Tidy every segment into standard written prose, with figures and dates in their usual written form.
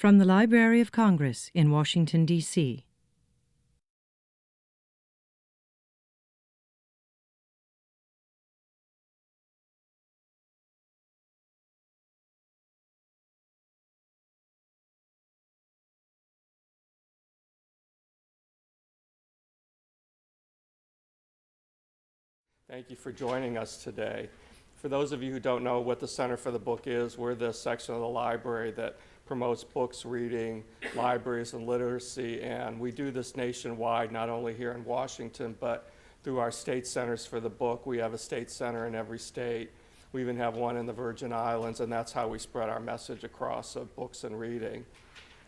From the Library of Congress in Washington, D.C. Thank you for joining us today. For those of you who don't know what the Center for the Book is, we're the section of the library that promotes books, reading, libraries, and literacy, and we do this nationwide, not only here in Washington, but through our state centers for the book. We have a state center in every state. We even have one in the Virgin Islands, and that's how we spread our message across of books and reading.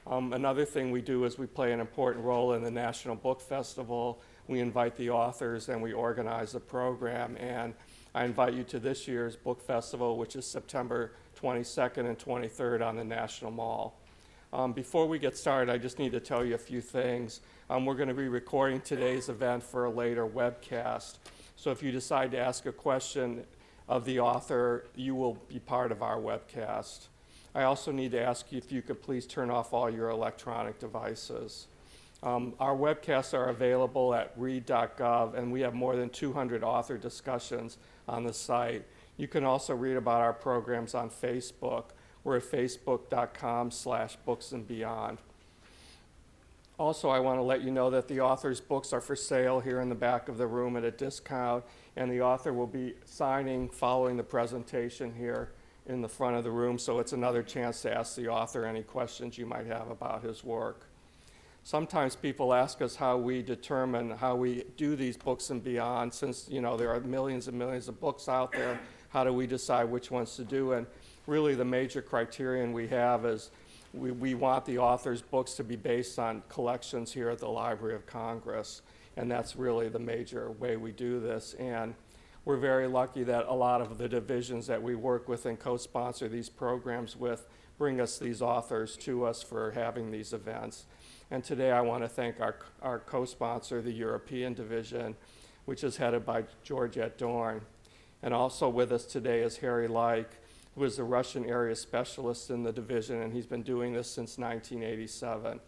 Another thing we do is we play an important role in the National Book Festival. We invite the authors and we organize the program, and I invite you to this year's book festival, which is September 22nd and 23rd on the National Mall. Before we get started, I just need to tell you a few things. We're going to be recording today's event for a later webcast, so if you decide to ask a question of the author, you will be part of our webcast. I also need to ask you if you could please turn off all your electronic devices. Our webcasts are available at read.gov, and we have more than 200 author discussions on the site. You can also read about our programs on Facebook. We're at facebook.com/booksandbeyond. Also, I want to let you know that the author's books are for sale here in the back of the room at a discount, and the author will be signing following the presentation here in the front of the room, so it's another chance to ask the author any questions you might have about his work. Sometimes people ask us how we determine how we do these books and beyond. Since there are millions and millions of books out there, how do we decide which ones to do? And really the major criterion we have is we want the author's books to be based on collections here at the Library of Congress, and that's really the major way we do this. And we're very lucky that a lot of the divisions that we work with and co-sponsor these programs with bring us these authors to us for having these events. And today I want to thank our co-sponsor, the European Division, which is headed by Georgette Dorn. And also with us today is Harry Like, who is the Russian area specialist in the division, and he's been doing this since 1987.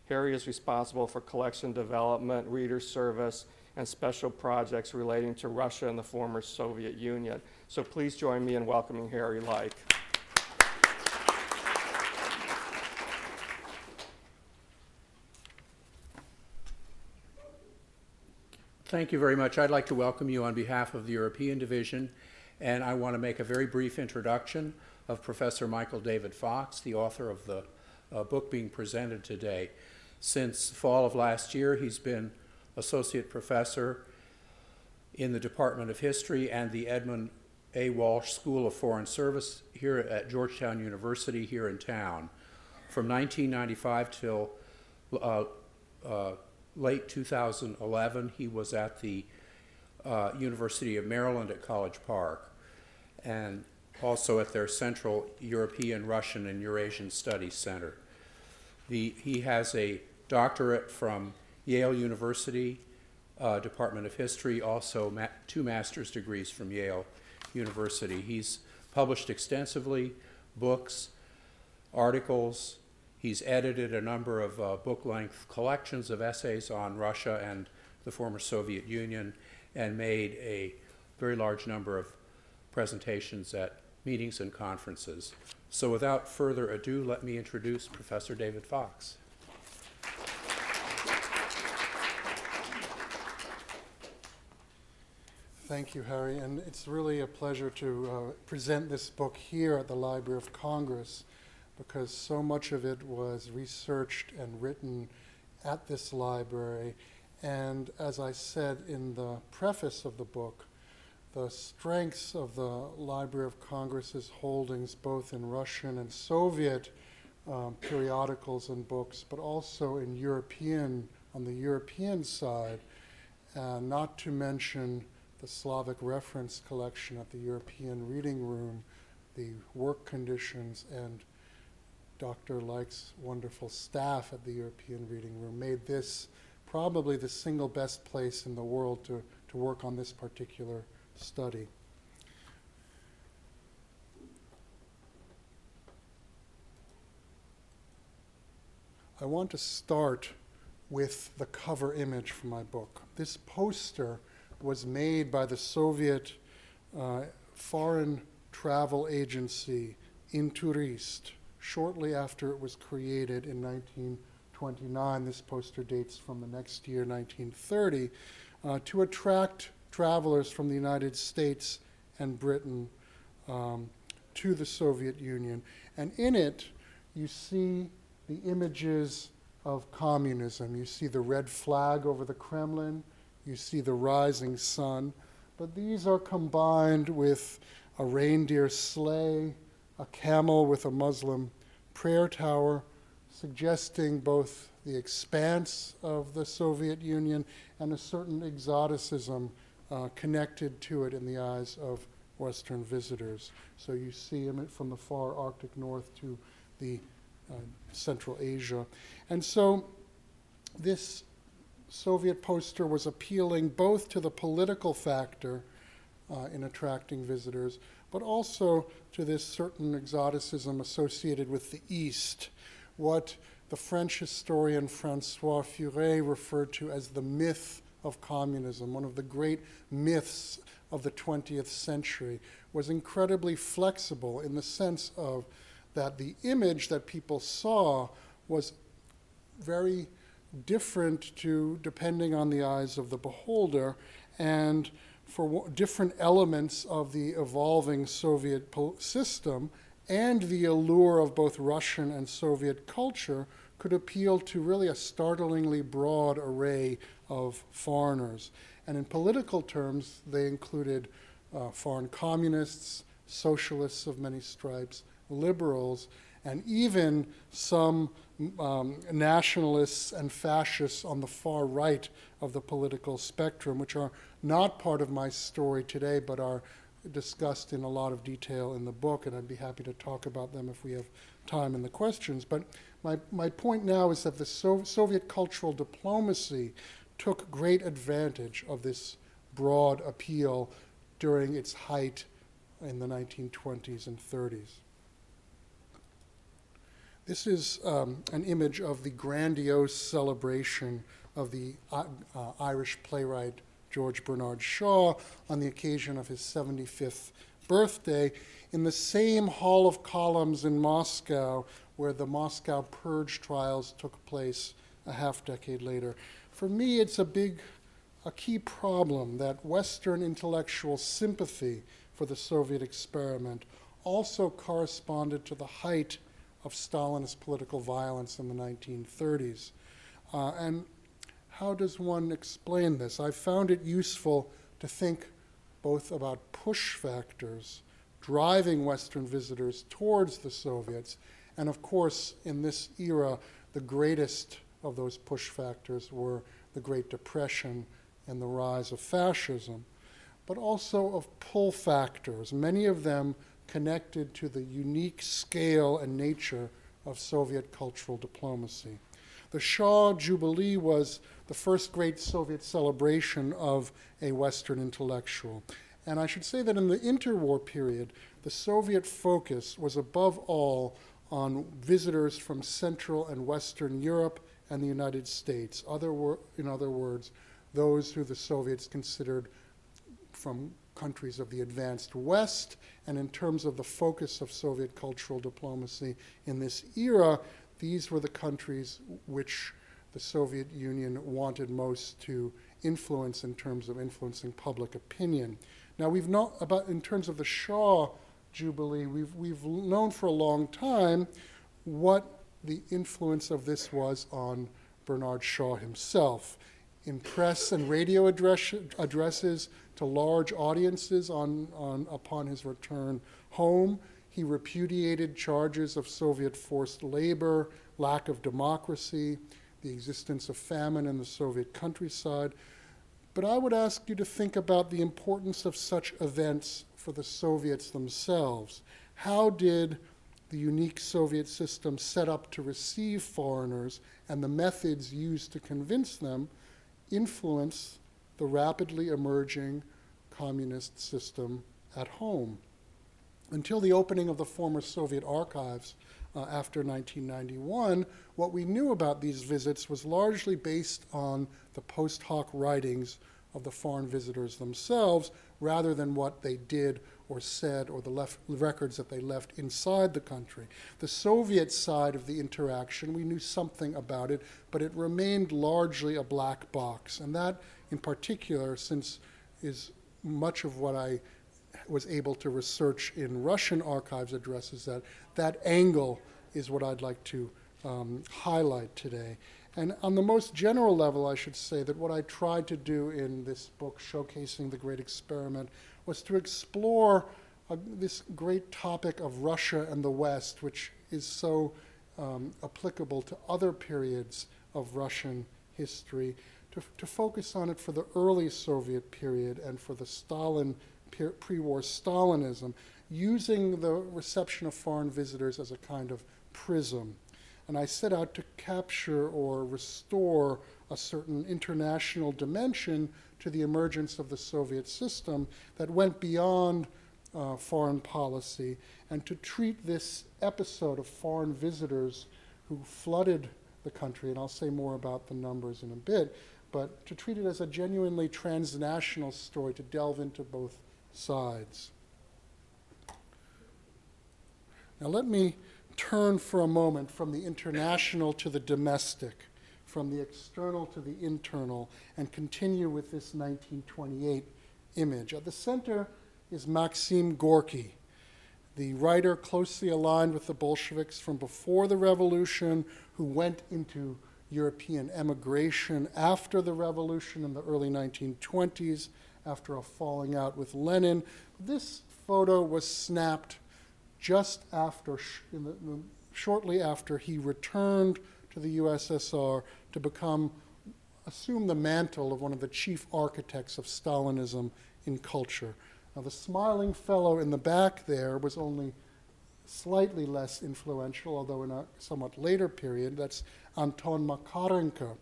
Harry is responsible for collection development, reader service, and special projects relating to Russia and the former Soviet Union. So please join me in welcoming Harry Like. Thank you very much. I'd like to welcome you on behalf of the European Division, and I want to make a very brief introduction of Professor Michael David Fox, the author of the book being presented today. Since fall of last year, he's been associate professor in the Department of History and the Edmund A. Walsh School of Foreign Service here at Georgetown University here in town. From 1995 till late 2011, he was at the University of Maryland at College Park, and also at their Central European, Russian, and Eurasian Studies Center. He has a doctorate from Yale University, Department of History, also two master's degrees from Yale University. He's published extensively, books, articles. He's edited a number of book-length collections of essays on Russia and the former Soviet Union, and made a very large number of presentations at meetings and conferences. So without further ado, let me introduce Professor David Fox. Thank you, Harry, and it's really a pleasure to present this book here at the Library of Congress, because so much of it was researched and written at this library. And as I said in the preface of the book, the strengths of the Library of Congress's holdings, both in Russian and Soviet periodicals and books, but also in on the European side, not to mention the Slavic reference collection at the European Reading Room, the work conditions, and Dr. Like's wonderful staff at the European Reading Room made this probably the single best place in the world to work on this particular study. I want to start with the cover image for my book. This poster was made by the Soviet Foreign Travel Agency in Turist shortly after it was created in 1929. This poster dates from the next year, 1930, to attract travelers from the United States and Britain to the Soviet Union. And in it, you see the images of communism. You see the red flag over the Kremlin. You see the rising sun. But these are combined with a reindeer sleigh, a camel with a Muslim prayer tower, suggesting both the expanse of the Soviet Union and a certain exoticism connected to it in the eyes of Western visitors. So you see them from the far Arctic North to the Central Asia. And so this Soviet poster was appealing both to the political factor in attracting visitors, but also to this certain exoticism associated with the East, what the French historian François Furet referred to as the myth of communism. One of the great myths of the 20th century was incredibly flexible in the sense of that the image that people saw was very different depending on the eyes of the beholder, and for different elements of the evolving Soviet system and the allure of both Russian and Soviet culture could appeal to really a startlingly broad array of foreigners. And in political terms, they included foreign communists, socialists of many stripes, liberals, and even some nationalists and fascists on the far right of the political spectrum, which are not part of my story today, but are discussed in a lot of detail in the book, and I'd be happy to talk about them if we have time in the questions. But my point now is that the Soviet cultural diplomacy took great advantage of this broad appeal during its height in the 1920s and 30s. This is an image of the grandiose celebration of the Irish playwright George Bernard Shaw on the occasion of his 75th birthday in the same Hall of Columns in Moscow where the Moscow Purge trials took place a half-decade later. For me, it's a key problem that Western intellectual sympathy for the Soviet experiment also corresponded to the height of Stalinist political violence in the 1930s. And how does one explain this? I found it useful to think both about push factors driving Western visitors towards the Soviets, and of course, in this era, the greatest of those push factors were the Great Depression and the rise of fascism, but also of pull factors, many of them connected to the unique scale and nature of Soviet cultural diplomacy. The Shaw Jubilee was the first great Soviet celebration of a Western intellectual. And I should say that in the interwar period, the Soviet focus was above all on visitors from Central and Western Europe and the United States. In other words, those who the Soviets considered from countries of the advanced West, and in terms of the focus of Soviet cultural diplomacy in this era, these were the countries which the Soviet Union wanted most to influence in terms of influencing public opinion. Now, in terms of the Shaw Jubilee, we've known for a long time what the influence of this was on Bernard Shaw himself. In press and radio addresses to large audiences upon his return home, he repudiated charges of Soviet forced labor, lack of democracy, the existence of famine in the Soviet countryside. But I would ask you to think about the importance of such events for the Soviets themselves. How did the unique Soviet system set up to receive foreigners and the methods used to convince them influence the rapidly emerging communist system at home? Until the opening of the former Soviet archives, after 1991, what we knew about these visits was largely based on the post hoc writings of the foreign visitors themselves, rather than what they did or said or the records that they left inside the country. The Soviet side of the interaction, we knew something about it, but it remained largely a black box. And that, in particular, since is much of what I was able to research in Russian archives addresses that angle is what I'd like to highlight today. And on the most general level, I should say that what I tried to do in this book, Showcasing the Great Experiment, was to explore this great topic of Russia and the West, which is so applicable to other periods of Russian history, to focus on it for the early Soviet period and for the Stalin pre-war Stalinism, using the reception of foreign visitors as a kind of prism. And I set out to capture or restore a certain international dimension to the emergence of the Soviet system that went beyond foreign policy, and to treat this episode of foreign visitors who flooded the country, and I'll say more about the numbers in a bit, but to treat it as a genuinely transnational story, to delve into both sides. Now let me turn for a moment from the international to the domestic, from the external to the internal, and continue with this 1928 image. At the center is Maxim Gorky, the writer closely aligned with the Bolsheviks from before the revolution, who went into European emigration after the revolution in the early 1920s, after a falling out with Lenin. This photo was snapped just after, shortly after he returned to the USSR to assume the mantle of one of the chief architects of Stalinism in culture. Now, the smiling fellow in the back there was only slightly less influential, although in a somewhat later period. That's Anton Makarenko,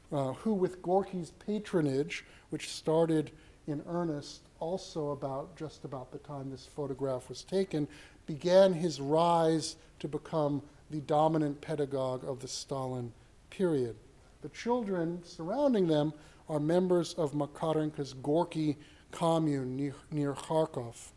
who, with Gorky's patronage, which started in earnest also just about the time this photograph was taken, began his rise to become the dominant pedagogue of the Stalin period. The children surrounding them are members of Makarenko's Gorky commune near Kharkov.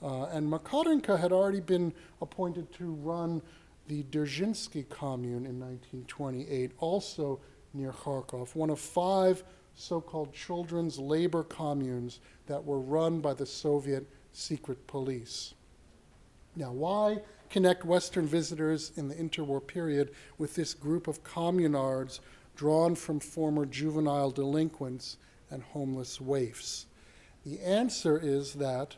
And Makarenko had already been appointed to run the Dzerzhinsky commune in 1928, also near Kharkov, one of 5 so-called children's labor communes that were run by the Soviet secret police. Now, why connect Western visitors in the interwar period with this group of communards drawn from former juvenile delinquents and homeless waifs? The answer is that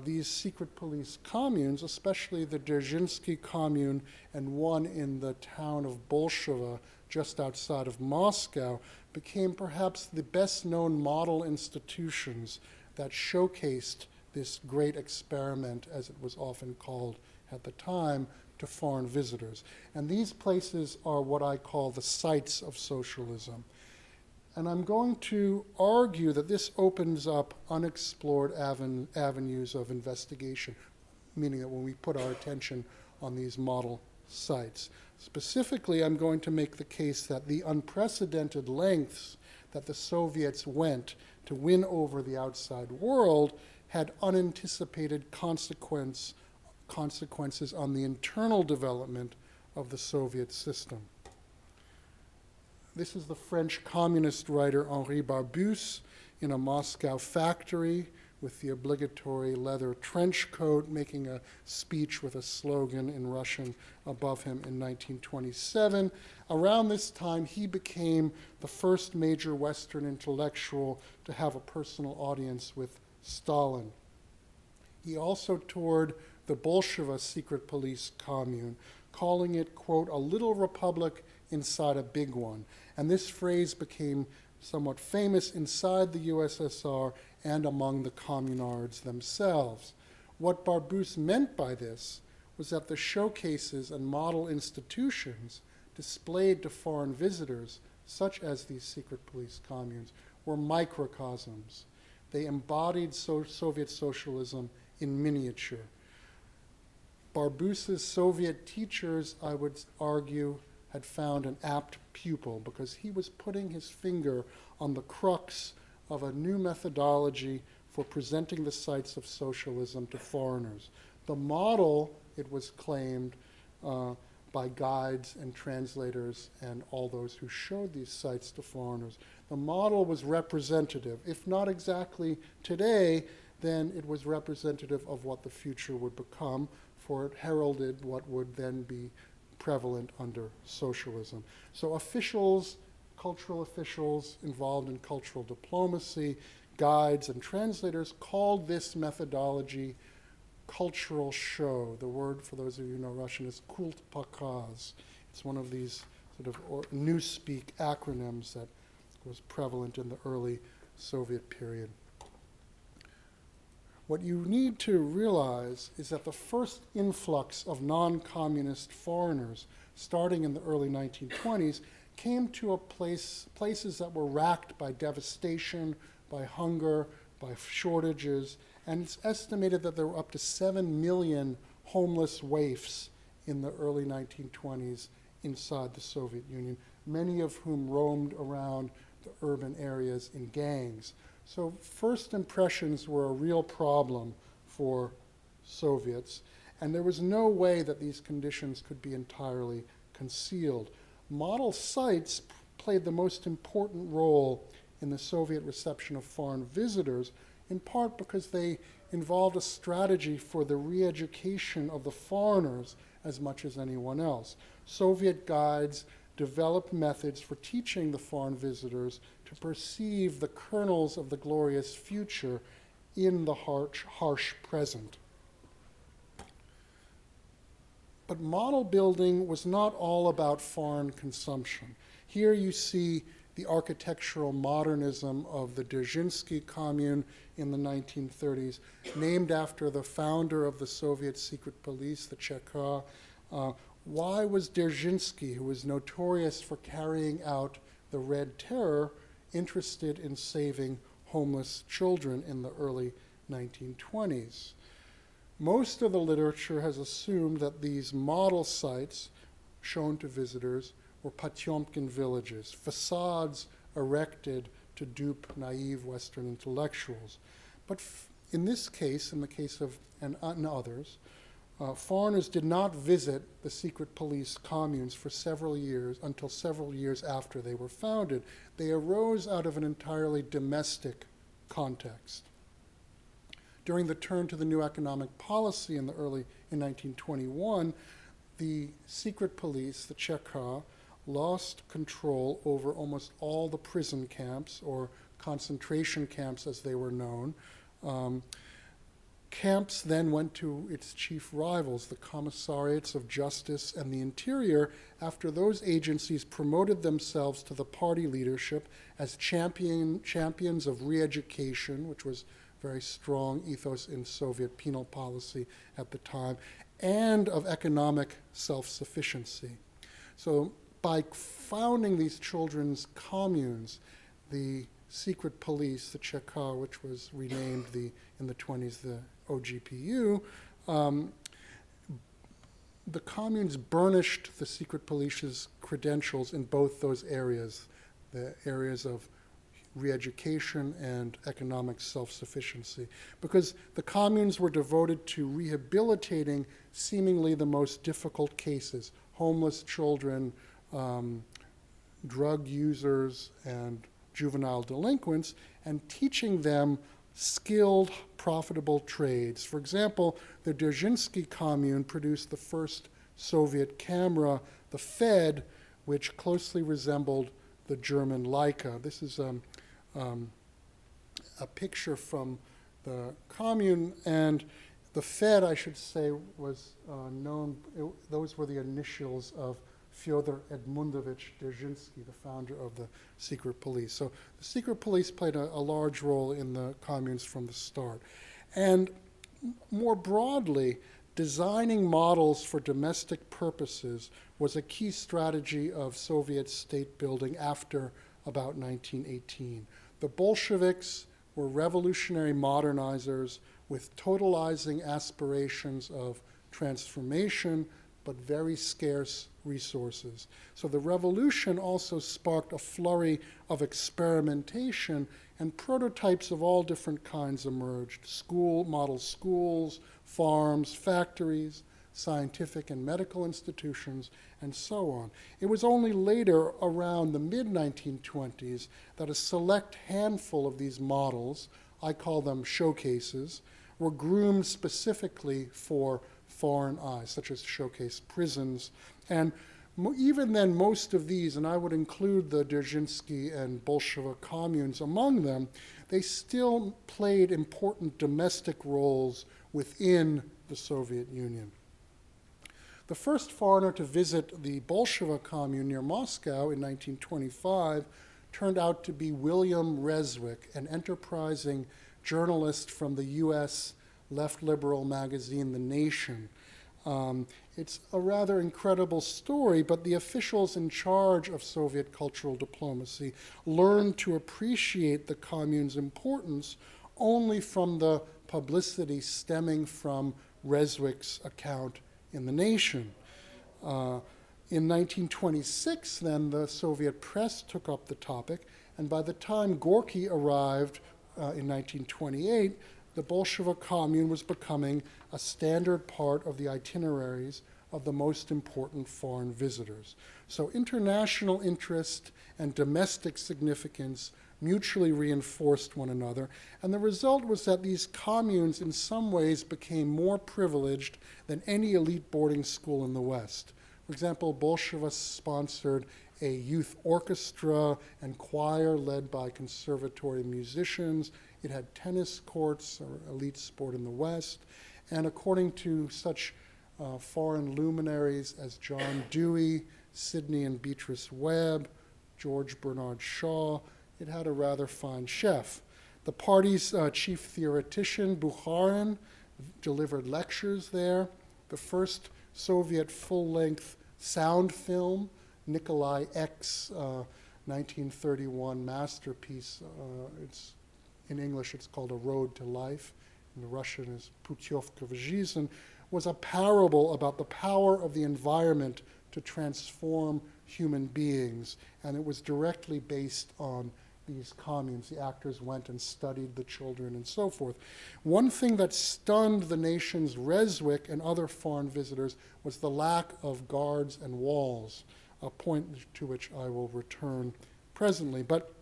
these secret police communes, especially the Dzerzhinsky commune and one in the town of Bolsheva, just outside of Moscow, became perhaps the best-known model institutions that showcased this great experiment, as it was often called at the time, to foreign visitors. And these places are what I call the sites of socialism. And I'm going to argue that this opens up unexplored avenues of investigation, meaning that when we put our attention on these model sites. Specifically, I'm going to make the case that the unprecedented lengths that the Soviets went to win over the outside world had unanticipated consequences on the internal development of the Soviet system. This is the French communist writer Henri Barbusse in a Moscow factory with the obligatory leather trench coat, making a speech with a slogan in Russian above him in 1927. Around this time, he became the first major Western intellectual to have a personal audience with Stalin. He also toured the Bolsheva secret police commune, calling it, quote, a little republic inside a big one. And this phrase became somewhat famous inside the USSR and among the communards themselves. What Barbusse meant by this was that the showcases and model institutions displayed to foreign visitors, such as these secret police communes, were microcosms. They embodied Soviet socialism in miniature. Barbusa's Soviet teachers, I would argue, had found an apt pupil because he was putting his finger on the crux of a new methodology for presenting the sites of socialism to foreigners. The model, it was claimed by guides and translators and all those who showed these sites to foreigners, the model was representative. If not exactly today, then it was representative of what the future would become, for it heralded what would then be prevalent under socialism. So officials, cultural officials involved in cultural diplomacy, guides and translators called this methodology cultural show. The word, for those of you who know Russian, is kult pokaz. It's one of these sort of newspeak acronyms that was prevalent in the early Soviet period. What you need to realize is that the first influx of non-communist foreigners, starting in the early 1920s, came to places that were racked by devastation, by hunger, by shortages, and it's estimated that there were up to 7 million homeless waifs in the early 1920s inside the Soviet Union, many of whom roamed around the urban areas in gangs. So first impressions were a real problem for Soviets, and there was no way that these conditions could be entirely concealed. Model sites played the most important role in the Soviet reception of foreign visitors, in part because they involved a strategy for the re-education of the foreigners as much as anyone else. Soviet guides developed methods for teaching the foreign visitors to perceive the kernels of the glorious future in the harsh present. But model building was not all about foreign consumption. Here you see the architectural modernism of the Dzerzhinsky commune in the 1930s, named after the founder of the Soviet secret police, the Cheka. Why was Dzerzhinsky, who was notorious for carrying out the Red Terror, interested in saving homeless children in the early 1920s? Most of the literature has assumed that these model sites shown to visitors were Potyomkin villages, facades erected to dupe naive Western intellectuals. But in this case, in the case of, and others, foreigners did not visit the secret police communes for several years, until several years after they were founded. They arose out of an entirely domestic context. During the turn to the new economic policy in 1921, the secret police, the Cheka, lost control over almost all the prison camps, or concentration camps as they were known. Camps then went to its chief rivals, the commissariats of justice and the interior, after those agencies promoted themselves to the party leadership as champions of re-education, which was very strong ethos in Soviet penal policy at the time, and of economic self-sufficiency. So by founding these children's communes, the secret police, the Cheka, which was renamed in the 20s the OGPU, the communes burnished the secret police's credentials in both those areas, the areas of re-education and economic self-sufficiency, because the communes were devoted to rehabilitating seemingly the most difficult cases, homeless children, drug users, and juvenile delinquents, and teaching them skilled, profitable trades. For example, the Dzerzhinsky commune produced the first Soviet camera, the Fed, which closely resembled the German Leica. This is a picture from the commune, and the Fed, I should say, was known, those were the initials of Fyodor Edmundovich Dzerzhinsky, the founder of the secret police. So the secret police played a large role in the communes from the start. And more broadly, designing models for domestic purposes was a key strategy of Soviet state building after about 1918. The Bolsheviks were revolutionary modernizers with totalizing aspirations of transformation, but very scarce resources. So the revolution also sparked a flurry of experimentation, and prototypes of all different kinds emerged. Model schools, farms, factories, scientific and medical institutions, and so on. It was only later, around the mid-1920s, that a select handful of these models, I call them showcases, were groomed specifically for foreign eyes, such as showcase prisons. And even then, most of these, and I would include the Dzerzhinsky and Bolshevik communes among them, they still played important domestic roles within the Soviet Union. The first foreigner to visit the Bolshevik commune near Moscow in 1925 turned out to be William Reswick, an enterprising journalist from the U.S. left liberal magazine, The Nation. It's a rather incredible story, but the officials in charge of Soviet cultural diplomacy learned to appreciate the commune's importance only from the publicity stemming from Reswick's account in The Nation. In 1926, then, the Soviet press took up the topic, and by the time Gorky arrived in 1928, the Bolshevik commune was becoming a standard part of the itineraries of the most important foreign visitors. So international interest and domestic significance mutually reinforced one another, and the result was that these communes in some ways became more privileged than any elite boarding school in the West. For example, Bolsheviks sponsored a youth orchestra and choir led by conservatory musicians. It had tennis courts, or elite sport in the West, and according to such foreign luminaries as John Dewey, Sidney and Beatrice Webb, George Bernard Shaw, it had a rather fine chef. The party's chief theoretician, Bukharin, delivered lectures there. The first Soviet full-length sound film, Nikolai X, 1931 masterpiece. In English, it's called A Road to Life. In Russian, is Putyovka v Жизнь, was a parable about the power of the environment to transform human beings, and it was directly based on these communes. The actors went and studied the children and so forth. One thing that stunned the nation's Reswick and other foreign visitors was the lack of guards and walls, a point to which I will return presently. But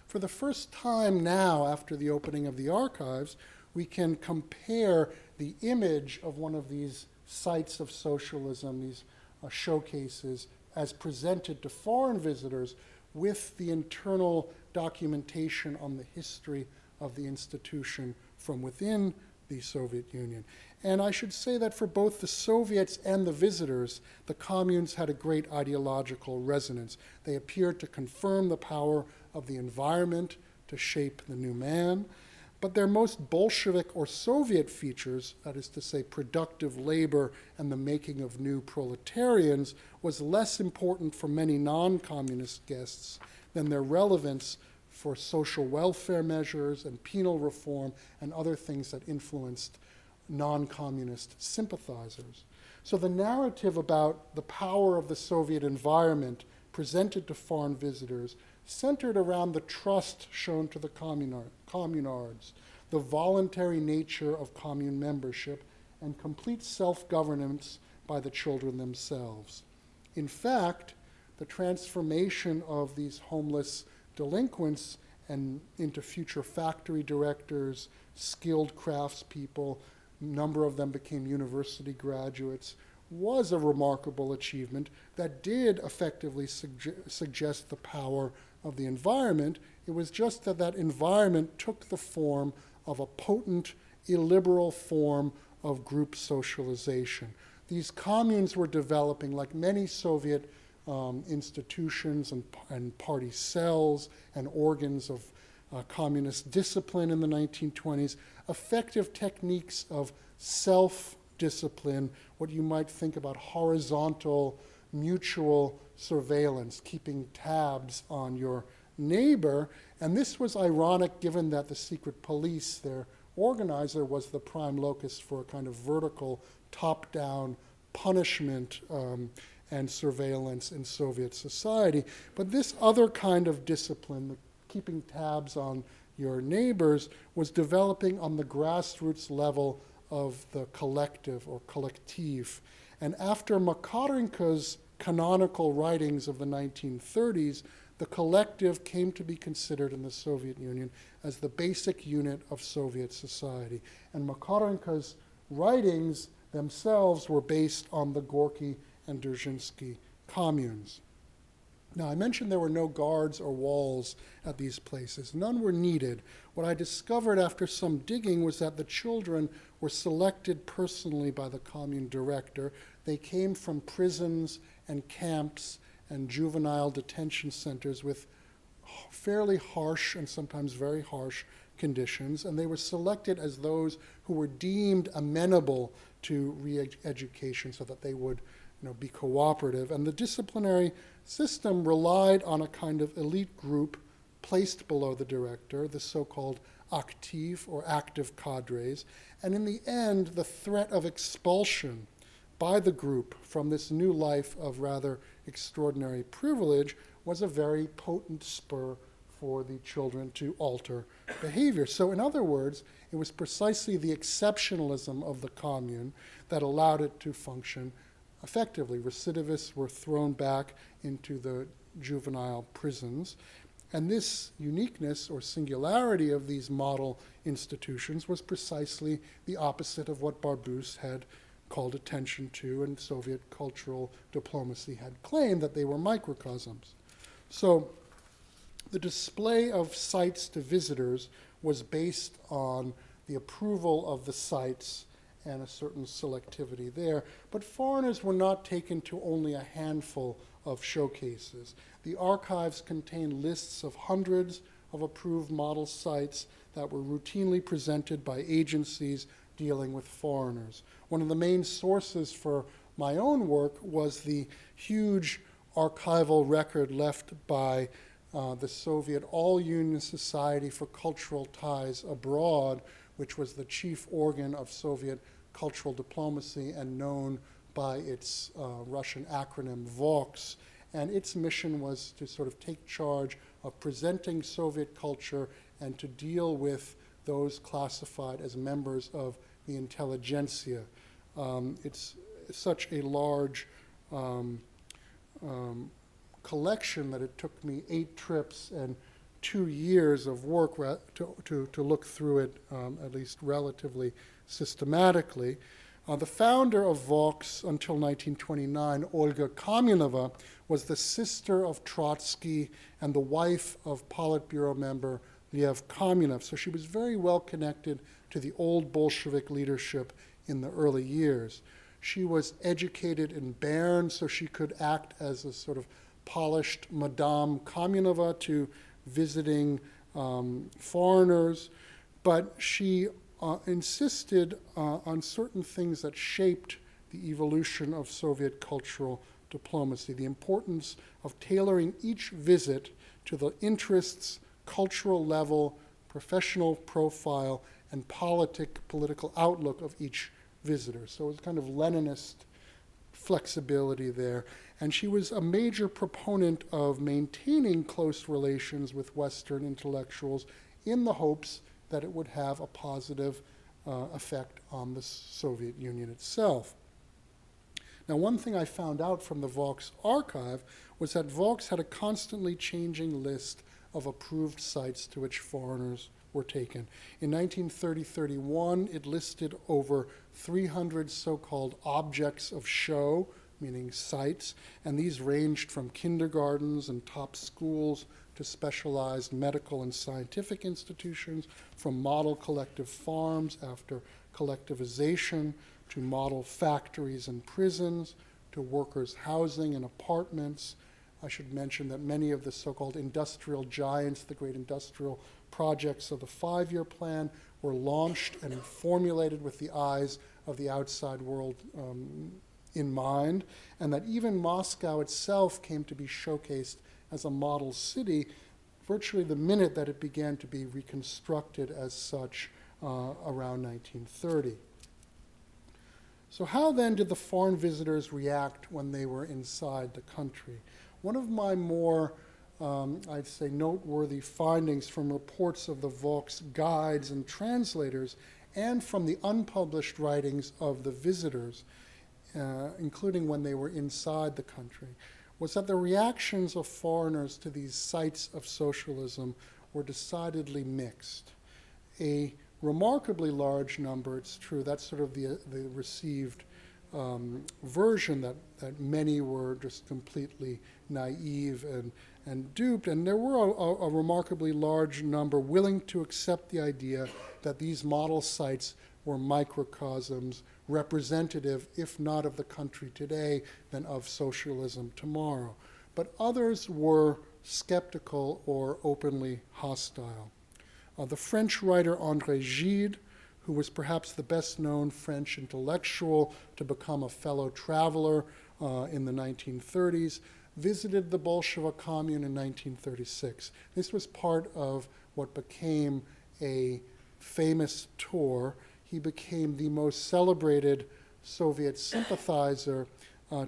for the first time now, after the opening of the archives, we can compare the image of one of these sites of socialism, these showcases, as presented to foreign visitors with the internal documentation on the history of the institution from within the Soviet Union. And I should say that for both the Soviets and the visitors, the communes had a great ideological resonance. They appeared to confirm the power of the environment to shape the new man. But their most Bolshevik or Soviet features, that is to say productive labor and the making of new proletarians, was less important for many non-communist guests than their relevance for social welfare measures and penal reform and other things that influenced non-communist sympathizers. So the narrative about the power of the Soviet environment presented to foreign visitors centered around the trust shown to the communards, the voluntary nature of commune membership, and complete self-governance by the children themselves. In fact, the transformation of these homeless delinquents and into future factory directors, skilled craftspeople, a number of them became university graduates, was a remarkable achievement that did effectively suggest the power of the environment. It was just that that environment took the form of a potent, illiberal form of group socialization. These communes were developing, like many Soviet institutions and party cells and organs of communist discipline in the 1920s, effective techniques of self-discipline, what you might think about horizontal mutual surveillance, keeping tabs on your neighbor. And this was ironic given that the secret police, their organizer, was the prime locus for a kind of vertical top-down punishment and surveillance in Soviet society. But this other kind of discipline, the keeping tabs on your neighbors, was developing on the grassroots level of the collective or collective. And after Makarenko's canonical writings of the 1930s, the collective came to be considered in the Soviet Union as the basic unit of Soviet society. And Makarenko's writings themselves were based on the Gorky and Dzerzhinsky communes. Now, I mentioned there were no guards or walls at these places. None were needed. What I discovered after some digging was that the children were selected personally by the commune director. They came from prisons and camps and juvenile detention centers with fairly harsh and sometimes very harsh conditions, and they were selected as those who were deemed amenable to re-education so that they would be cooperative. And the disciplinary system relied on a kind of elite group placed below the director, the so-called active or active cadres. And in the end, the threat of expulsion by the group from this new life of rather extraordinary privilege was a very potent spur for the children to alter behavior. So in other words, it was precisely the exceptionalism of the commune that allowed it to function effectively. Recidivists were thrown back into the juvenile prisons. And this uniqueness or singularity of these model institutions was precisely the opposite of what Barbus had called attention to and Soviet cultural diplomacy had claimed, that they were microcosms. So the display of sites to visitors was based on the approval of the sites and a certain selectivity there. But foreigners were not taken to only a handful of showcases. The archives contain lists of hundreds of approved model sites that were routinely presented by agencies dealing with foreigners. One of the main sources for my own work was the huge archival record left by the Soviet All-Union Society for Cultural Ties Abroad, which was the chief organ of Soviet cultural diplomacy and known by its Russian acronym Vox. And its mission was to sort of take charge of presenting Soviet culture and to deal with those classified as members of the intelligentsia. It's such a large collection that it took me 8 trips and 2 years of work to look through it, at least relatively systematically. The founder of Vox until 1929, Olga Kaminova, was the sister of Trotsky and the wife of Politburo member Lev Kamenev. So she was very well connected to the old Bolshevik leadership in the early years. She was educated in Bern, so she could act as a sort of polished Madame Kamenova to visiting foreigners, but she insisted on certain things that shaped the evolution of Soviet cultural diplomacy, the importance of tailoring each visit to the interests, cultural level, professional profile, and political outlook of each visitor. So it was kind of Leninist flexibility there. And she was a major proponent of maintaining close relations with Western intellectuals in the hopes that it would have a positive effect on the Soviet Union itself. Now, one thing I found out from the Vox archive was that Vox had a constantly changing list of approved sites to which foreigners were taken. In 1930-31, it listed over 300 so-called objects of show, meaning sites, and these ranged from kindergartens and top schools to specialized medical and scientific institutions, from model collective farms after collectivization to model factories and prisons to workers' housing and apartments. I should mention that many of the so-called industrial giants, the great industrial projects of the 5-year plan, were launched and formulated with the eyes of the outside world in mind, and that even Moscow itself came to be showcased as a model city virtually the minute that it began to be reconstructed as such around 1930. So how then did the foreign visitors react when they were inside the country? One of my more, I'd say, noteworthy findings from reports of the Vox guides and translators and from the unpublished writings of the visitors, including when they were inside the country, was that the reactions of foreigners to these sites of socialism were decidedly mixed. A remarkably large number, it's true, that's sort of the received version that many were just completely naive and duped, and there were a remarkably large number willing to accept the idea that these model sites were microcosms representative, if not of the country today, then of socialism tomorrow. But others were skeptical or openly hostile. The French writer André Gide, who was perhaps the best known French intellectual to become a fellow traveler in the 1930s, visited the Bolshevik Commune in 1936. This was part of what became a famous tour. He became the most celebrated Soviet sympathizer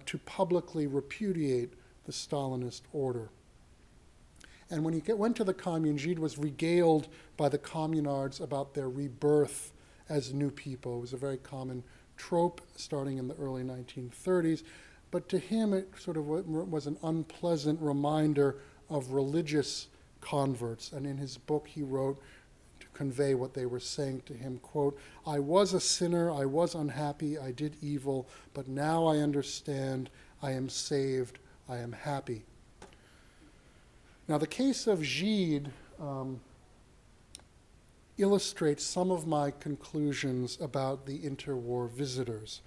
to publicly repudiate the Stalinist order. And when he went to the Commune, Gide was regaled by the communards about their rebirth as new people. It was a very common trope starting in the early 1930s. But to him, it sort of was an unpleasant reminder of religious converts. And in his book, he wrote, to convey what they were saying to him, quote, "I was a sinner, I was unhappy, I did evil, but now I understand, I am saved, I am happy." Now, the case of Gide illustrates some of my conclusions about the interwar visitors.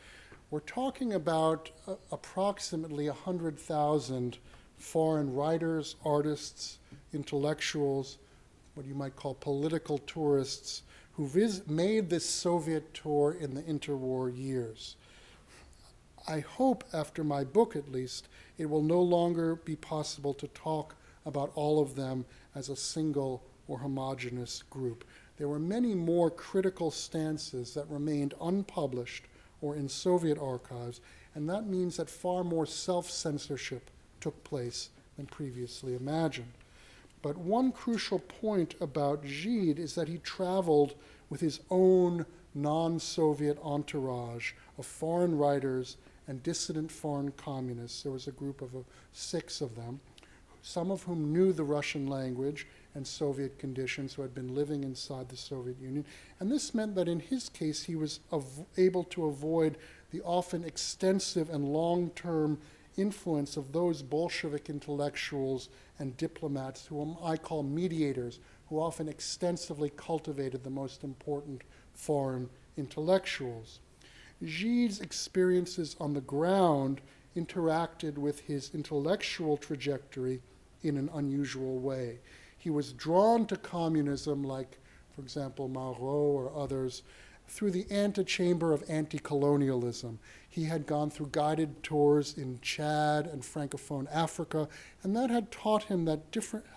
We're talking about approximately 100,000 foreign writers, artists, intellectuals, what you might call political tourists, who made this Soviet tour in the interwar years. I hope, after my book at least, it will no longer be possible to talk about all of them as a single or homogeneous group. There were many more critical stances that remained unpublished or in Soviet archives, and that means that far more self-censorship took place than previously imagined. But one crucial point about Gide is that he traveled with his own non-Soviet entourage of foreign writers and dissident foreign communists. There was a group of 6 of them, some of whom knew the Russian language and Soviet conditions, who had been living inside the Soviet Union. And this meant that in his case, he was able to avoid the often extensive and long-term influence of those Bolshevik intellectuals and diplomats whom I call mediators, who often extensively cultivated the most important foreign intellectuals. Gide's experiences on the ground interacted with his intellectual trajectory in an unusual way. He was drawn to communism, like, for example, Marot or others, through the antechamber of anti-colonialism. He had gone through guided tours in Chad and Francophone Africa, and that had taught him that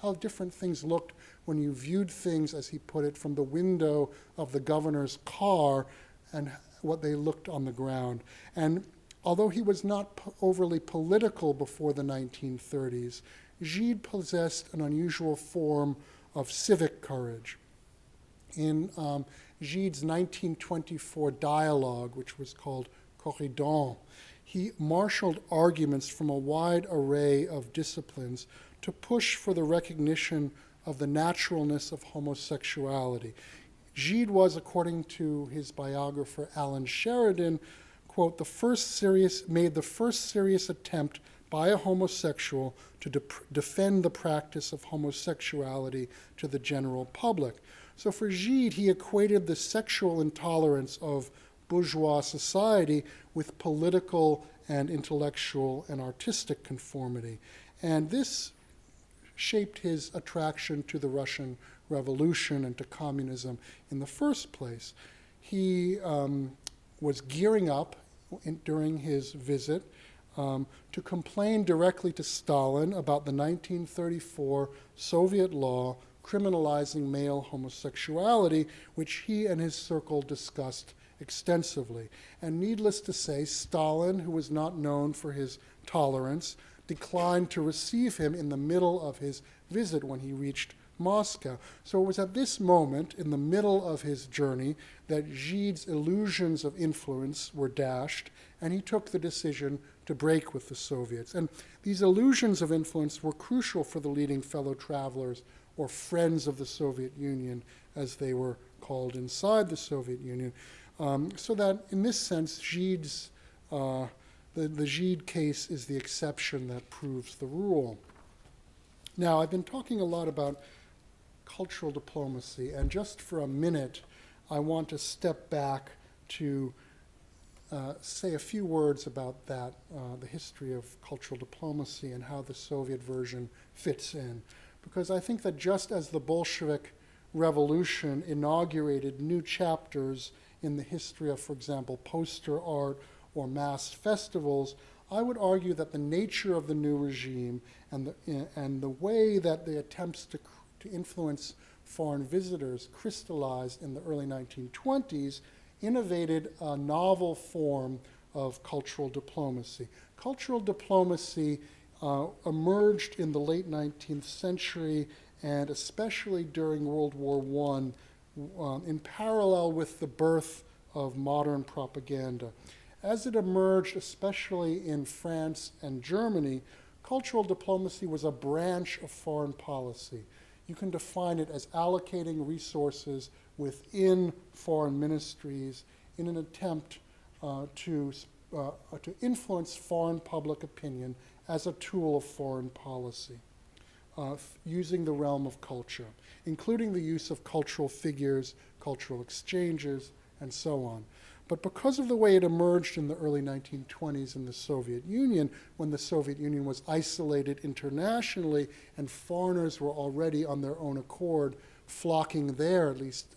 how different things looked when you viewed things, as he put it, from the window of the governor's car and what they looked on the ground. And although he was not overly political before the 1930s, Gide possessed an unusual form of civic courage. In Gide's 1924 dialogue, which was called Corridon, he marshaled arguments from a wide array of disciplines to push for the recognition of the naturalness of homosexuality. Gide was, according to his biographer Alan Sheridan, quote, made the first serious attempt by a homosexual to defend the practice of homosexuality to the general public. So for Gide, he equated the sexual intolerance of bourgeois society with political and intellectual and artistic conformity. And this shaped his attraction to the Russian Revolution and to communism in the first place. He was gearing up during his visit to complain directly to Stalin about the 1934 Soviet law criminalizing male homosexuality, which he and his circle discussed extensively. And needless to say, Stalin, who was not known for his tolerance, declined to receive him in the middle of his visit when he reached Moscow. So it was at this moment, in the middle of his journey, that Gide's illusions of influence were dashed, and he took the decision to break with the Soviets. And these illusions of influence were crucial for the leading fellow travelers, or friends of the Soviet Union, as they were called inside the Soviet Union. So that, in this sense, the Gide case is the exception that proves the rule. Now, I've been talking a lot about cultural diplomacy, and just for a minute, I want to step back to say a few words about that, the history of cultural diplomacy and how the Soviet version fits in. Because I think that just as the Bolshevik Revolution inaugurated new chapters in the history of, for example, poster art or mass festivals, I would argue that the nature of the new regime and the way that the attempts to influence foreign visitors crystallized in the early 1920s innovated a novel form of cultural diplomacy. Cultural diplomacy emerged in the late 19th century, and especially during World War I, in parallel with the birth of modern propaganda. As it emerged, especially in France and Germany, cultural diplomacy was a branch of foreign policy. You can define it as allocating resources within foreign ministries in an attempt to influence foreign public opinion as a tool of foreign policy, using the realm of culture, including the use of cultural figures, cultural exchanges, and so on. But because of the way it emerged in the early 1920s in the Soviet Union, when the Soviet Union was isolated internationally and foreigners were already on their own accord flocking there, at least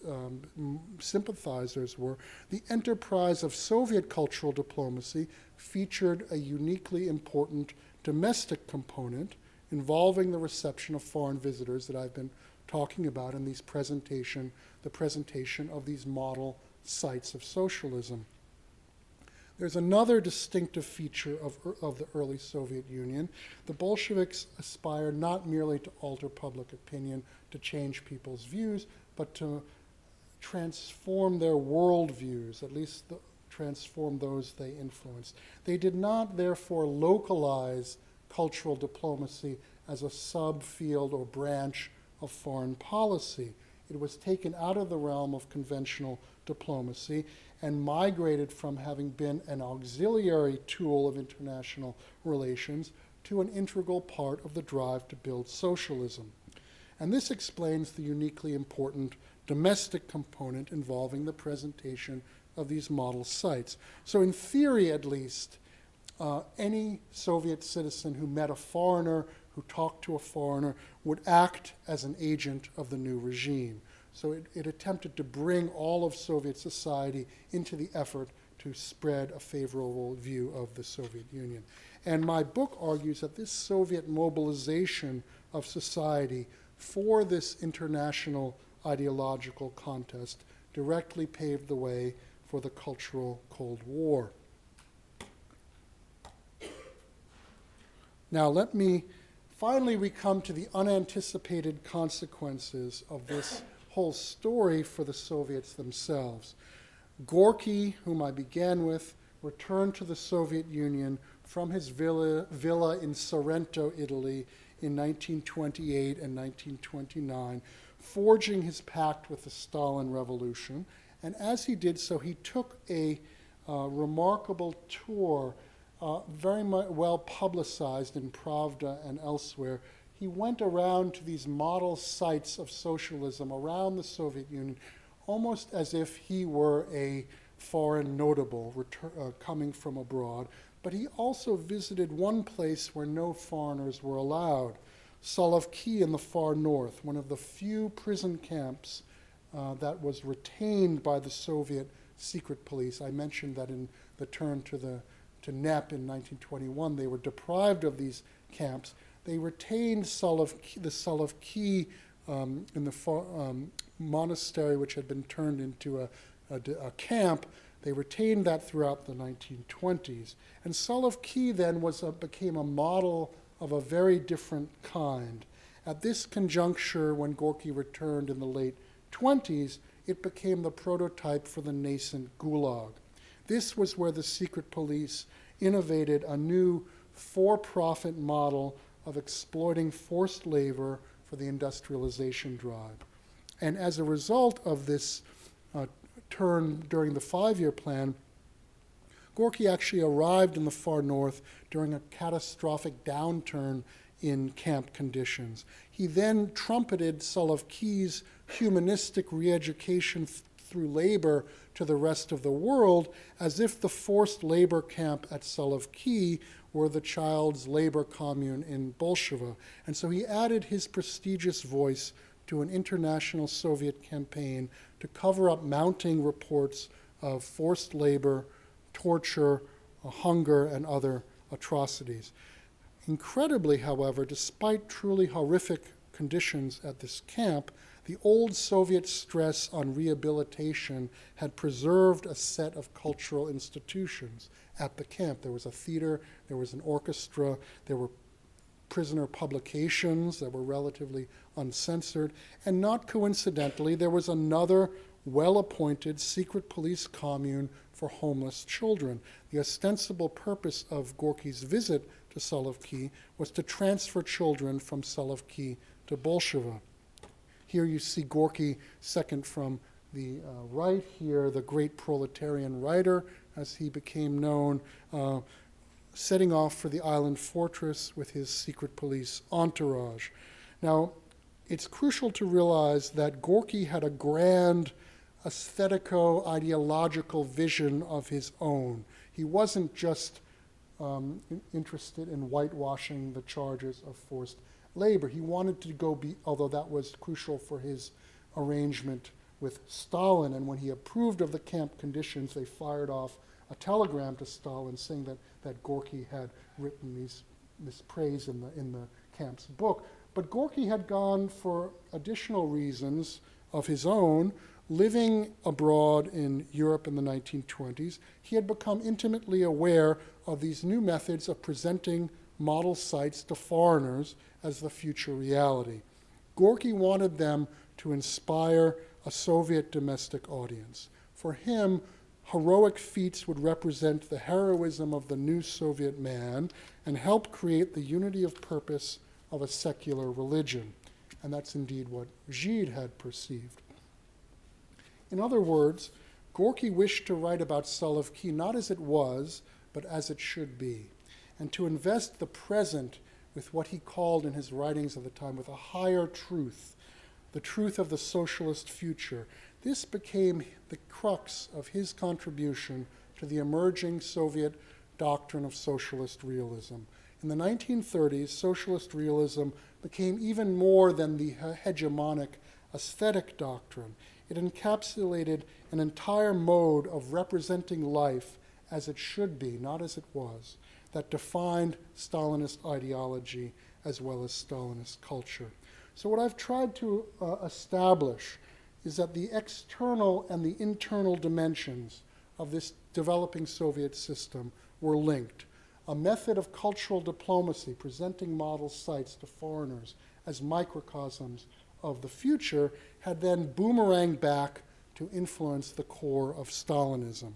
sympathizers were, the enterprise of Soviet cultural diplomacy featured a uniquely important domestic component involving the reception of foreign visitors that I've been talking about in the presentation of these model sites of socialism. There's another distinctive feature of the early Soviet Union. The Bolsheviks aspired not merely to alter public opinion, to change people's views, but to transform their worldviews, at least transform those they influenced. They did not, therefore, localize cultural diplomacy as a subfield or branch of foreign policy. It was taken out of the realm of conventional diplomacy and migrated from having been an auxiliary tool of international relations to an integral part of the drive to build socialism. And this explains the uniquely important domestic component involving the presentation of these model sites. So in theory, at least, any Soviet citizen who met a foreigner, who talked to a foreigner, would act as an agent of the new regime. So it attempted to bring all of Soviet society into the effort to spread a favorable view of the Soviet Union. And my book argues that this Soviet mobilization of society for this international ideological contest directly paved the way for the cultural Cold War. Now finally we come to the unanticipated consequences of this whole story for the Soviets themselves. Gorky, whom I began with, returned to the Soviet Union from his villa in Sorrento, Italy in 1928 and 1929, forging his pact with the Stalin Revolution. And as he did so, he took a remarkable tour, very well publicized in Pravda and elsewhere. He went around to these model sites of socialism around the Soviet Union, almost as if he were a foreign notable coming from abroad. But he also visited one place where no foreigners were allowed, Solovki in the far north, one of the few prison camps that was retained by the Soviet secret police. I mentioned that in the turn to NEP in 1921, they were deprived of these camps. They retained the Solovki in the monastery, which had been turned into a camp. They retained that throughout the 1920s. And Solovki then became a model of a very different kind. At this conjuncture, when Gorky returned in the late 20s, it became the prototype for the nascent Gulag. This was where the secret police innovated a new for-profit model of exploiting forced labor for the industrialization drive. And as a result of this turn during the 5-year plan, Gorky actually arrived in the far north during a catastrophic downturn in camp conditions. He then trumpeted Solovki's humanistic re-education through labor to the rest of the world, as if the forced labor camp at Solovki were the child's labor commune in Bolsheva. And so he added his prestigious voice to an international Soviet campaign to cover up mounting reports of forced labor, torture, hunger, and other atrocities. Incredibly, however, despite truly horrific conditions at this camp, the old Soviet stress on rehabilitation had preserved a set of cultural institutions at the camp. There was a theater, there was an orchestra, there were prisoner publications that were relatively uncensored, and not coincidentally, there was another well-appointed secret police commune for homeless children. The ostensible purpose of Gorky's visit to Solovki was to transfer children from Solovki to Bolsheva. Here you see Gorky, second from the right here, the great proletarian writer, as he became known, setting off for the island fortress with his secret police entourage. Now, it's crucial to realize that Gorky had a grand aesthetico-ideological vision of his own. He wasn't just interested in whitewashing the charges of forced labor. He wanted to go although that was crucial for his arrangement with Stalin, and when he approved of the camp conditions, they fired off a telegram to Stalin saying that Gorky had written this praise in the camp's book. But Gorky had gone for additional reasons of his own. Living abroad in Europe in the 1920s, he had become intimately aware of these new methods of presenting model sites to foreigners as the future reality. Gorky wanted them to inspire a Soviet domestic audience. For him, heroic feats would represent the heroism of the new Soviet man and help create the unity of purpose of a secular religion. And that's indeed what Gide had perceived. In other words, Gorky wished to write about Solovki not as it was, but as it should be, and to invest the present with what he called in his writings of the time with a higher truth, the truth of the socialist future. This became the crux of his contribution to the emerging Soviet doctrine of socialist realism. In the 1930s, socialist realism became even more than the hegemonic aesthetic doctrine. It encapsulated an entire mode of representing life as it should be, not as it was, that defined Stalinist ideology as well as Stalinist culture. So what I've tried to establish is that the external and the internal dimensions of this developing Soviet system were linked. A method of cultural diplomacy, presenting model sites to foreigners as microcosms of the future, had then boomeranged back to influence the core of Stalinism.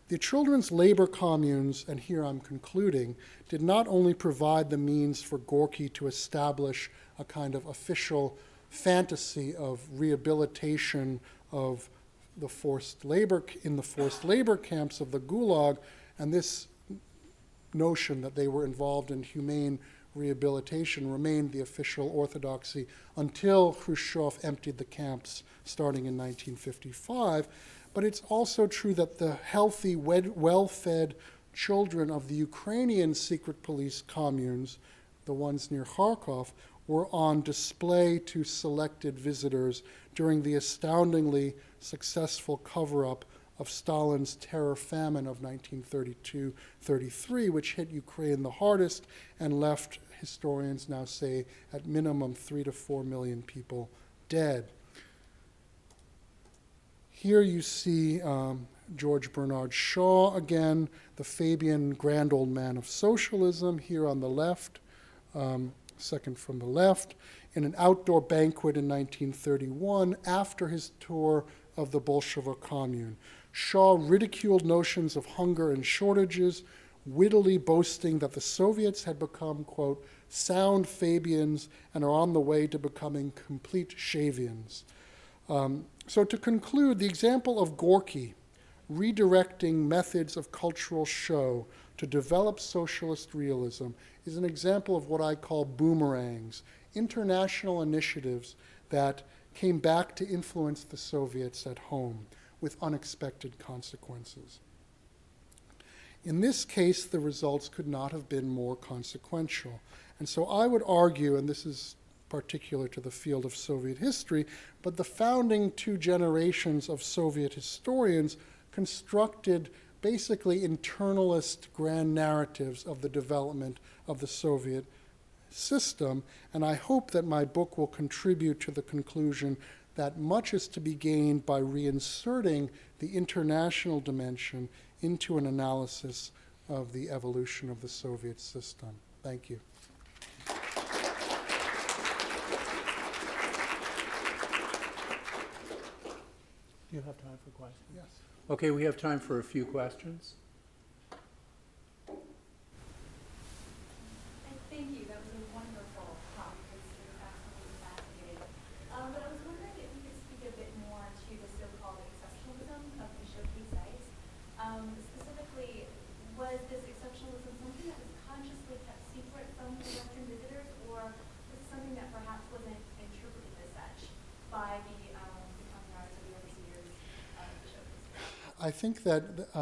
The children's labor communes, and here I'm concluding, did not only provide the means for Gorky to establish a kind of official fantasy of rehabilitation of the forced labor camps of the Gulag, and this notion that they were involved in humane rehabilitation remained the official orthodoxy until Khrushchev emptied the camps starting in 1955. But it's also true that the healthy, well-fed children of the Ukrainian secret police communes, the ones near Kharkov, were on display to selected visitors during the astoundingly successful cover-up of Stalin's terror famine of 1932-33, which hit Ukraine the hardest and left, historians now say, at minimum 3 to 4 million people dead. Here you see George Bernard Shaw again, the Fabian grand old man of socialism, here on the left, second from the left, in an outdoor banquet in 1931 after his tour of the Bolshevik commune. Shaw ridiculed notions of hunger and shortages, wittily boasting that the Soviets had become, quote, sound Fabians and are on the way to becoming complete Shavians. So to conclude, the example of Gorky redirecting methods of cultural show to develop socialist realism is an example of what I call boomerangs, international initiatives that came back to influence the Soviets at home with unexpected consequences. In this case, the results could not have been more consequential. And so I would argue, and this is particular to the field of Soviet history, but the founding two generations of Soviet historians constructed basically internalist grand narratives of the development of the Soviet system, and I hope that my book will contribute to the conclusion that much is to be gained by reinserting the international dimension into an analysis of the evolution of the Soviet system. Thank you. Do you have time for questions? Yes. Okay, we have time for a few questions. Thank you. That was a wonderful talk. It was absolutely fascinating. But I was wondering if you could speak a bit more to the so-called exceptionalism of the showcase sites. Specifically, was this exceptionalism something that was consciously kept secret from the Western visitors, or was it something that perhaps wasn't interpreted as such by the communards or the overseers of the showcase? I think that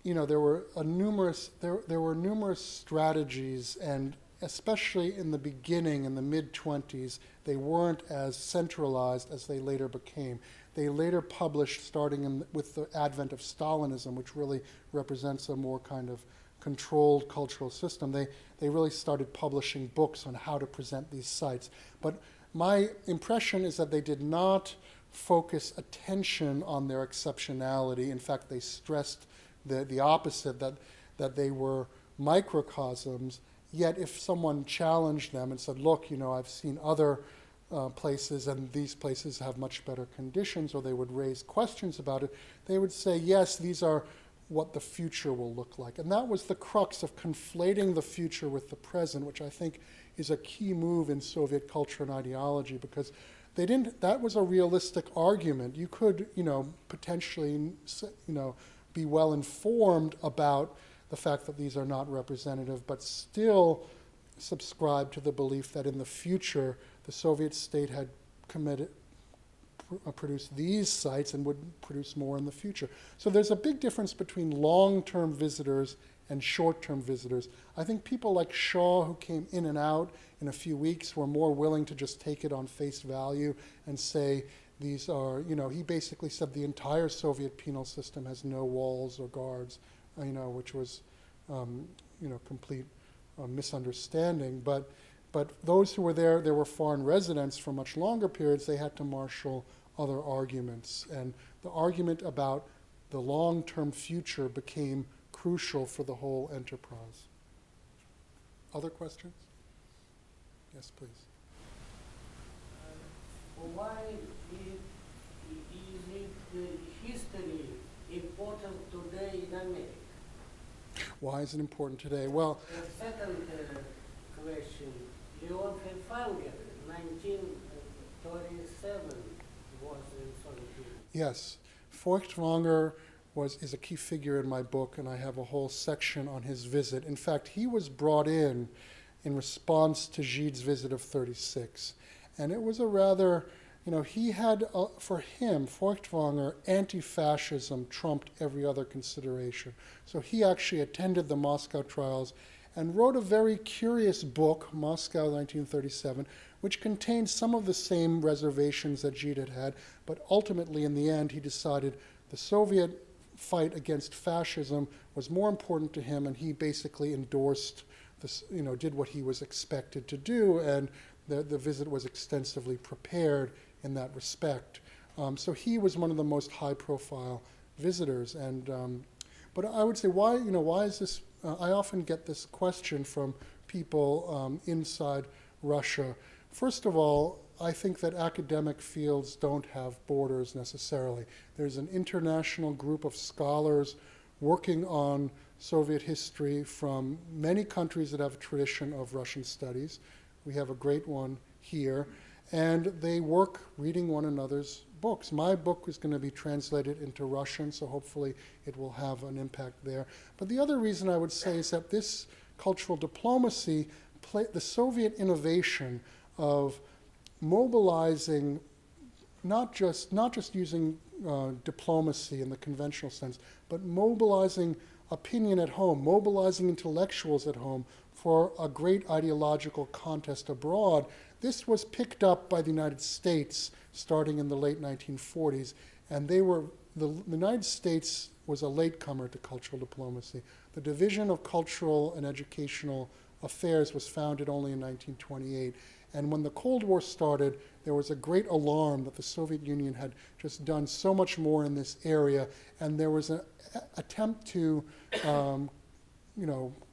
there were numerous strategies, and especially in the beginning, in the mid-20s, they weren't as centralized as they later became. They later published, starting with the advent of Stalinism, which really represents a more kind of controlled cultural system. They really started publishing books on how to present these sites. But my impression is that they did not focus attention on their exceptionality. In fact, they stressed the opposite, that they were microcosms. Yet if someone challenged them and said, look, I've seen other places and these places have much better conditions, or they would raise questions about it, they would say, yes, these are what the future will look like. And that was the crux of conflating the future with the present, which I think is a key move in Soviet culture and ideology, because that was a realistic argument. You could, potentially, be well informed about the fact that these are not representative, but still subscribe to the belief that in the future, the Soviet state had produced these sites and would produce more in the future. So there's a big difference between long-term visitors and short-term visitors. I think people like Shaw, who came in and out in a few weeks, were more willing to just take it on face value and say, these are, he basically said the entire Soviet penal system has no walls or guards, which was, complete misunderstanding. But those who were there were foreign residents for much longer periods. They had to marshal other arguments. And the argument about the long-term future became crucial for the whole enterprise. Other questions? Yes, please. Why is history important today in America? Why is it important today? Well, The second question, Leon Furtwängler, 1937, was in Soviet Union. yes, Furtwängler is a key figure in my book, and I have a whole section on his visit. In fact, he was brought in response to Gide's visit of 36. And it was a rather, he had, for him, Furtwängler, anti-fascism trumped every other consideration. So he actually attended the Moscow trials and wrote a very curious book, Moscow 1937, which contained some of the same reservations that Gide had, but ultimately in the end he decided the Soviet fight against fascism was more important to him, and he basically endorsed this, did what he was expected to do, and the visit was extensively prepared in that respect. So he was one of the most high-profile visitors. And but I would say, why is this? I often get this question from people inside Russia. First of all, I think that academic fields don't have borders necessarily. There's an international group of scholars working on Soviet history from many countries that have a tradition of Russian studies. We have a great one here. And they work reading one another's books. My book is going to be translated into Russian, so hopefully it will have an impact there. But the other reason I would say is that this cultural diplomacy, the Soviet innovation of mobilizing, not just using diplomacy in the conventional sense, but mobilizing opinion at home, mobilizing intellectuals at home for a great ideological contest abroad. This was picked up by the United States starting in the late 1940s, and the United States was a latecomer to cultural diplomacy. The Division of Cultural and Educational Affairs was founded only in 1928. And when the Cold War started, there was a great alarm that the Soviet Union had just done so much more in this area, and there was an attempt to,